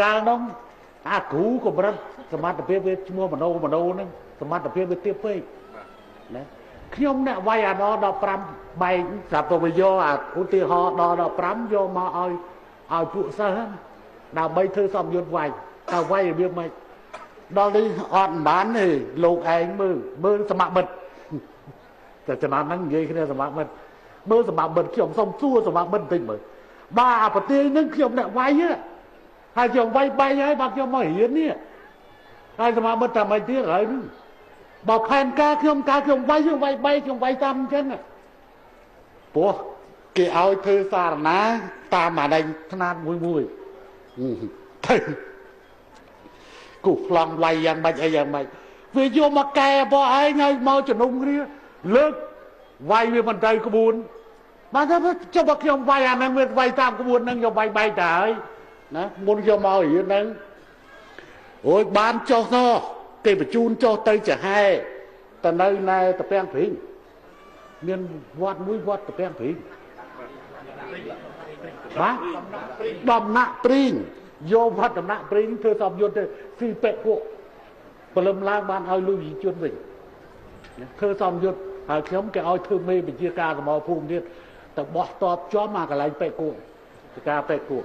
កាលនោះអាគ្រូកម្រិតសមត្ថភាពវាឈ្មោះមនោហ្នឹងសមត្ថភាពវាទាបពេកណាខ្ញុំអ្នកវាយអាដ15បែកស្រាប់ទៅវាយកអាឧទាហរណ៍ដល់15យកមកឲ្យពួកសិស្សដើម្បីធ្វើសម្យុទ្ធវាយតើវាយរបៀបម៉េចដល់នេះអត់បានទេលោកឯងមើលសមត្ថមិត្តតែចំណាំហ្នឹងនិយាយគ្នាសមត្ថមិត្តមើលសមត្ថមិត្តខ្ញុំសុំសួរសមត្ថមិត្តបន្តិចមើលបាទអាប្រទេសហ្នឹងខ្ញុំអ្នកវាយហើយខ្ញុំវាយបែកហើយបាទខ្ញុំមករៀននេះហើយសមត្ថមិត្តថាម៉េចទៀតហើយបើផែនការខ្ញុំវាយបែកខ្ញុំវាយតាមអញ្ចឹងព្រោះគេឲ្យធ្វើសារណាតាមអាដែងថ្នាតមួយទៅគូប្លង់វាយយ៉ាងម៉េចអីយ៉ាងម៉េចវាយកមកកែបោះឯងឲ្យមកជំនុំគ្នាលើកវាយវាមិនត្រូវក្បួនបាទថាចុះបើខ្ញុំវាយអាហ្នឹងវាវាយតាមក្បួនហ្នឹងខ្ញុំវាយបែកទៅហើយណាមុនខ្ញុំមករៀនហ្នឹងអូយបានចុះនោះគេបញ្ជូនចុះទៅចាហែទៅនៅណែតាពាំងព្រីងមានវត្តមួយវត្តតាពាំងព្រីងបាទដំណាក់ព្រីងយកវត្តដំណាក់ព្រីងធ្វើសម្យុទ្ធទៅស៊ីពេកពួកព្រលឹមឡើងបានឲ្យលុយវិជនវិញធ្វើសម្យុទ្ធហើយខ្ញុំគេឲ្យធ្វើមេបញ្ជាការសមរភូមិទៀតទៅបោះតបជាប់មកកន្លែងពេកគួរការពេកគួរ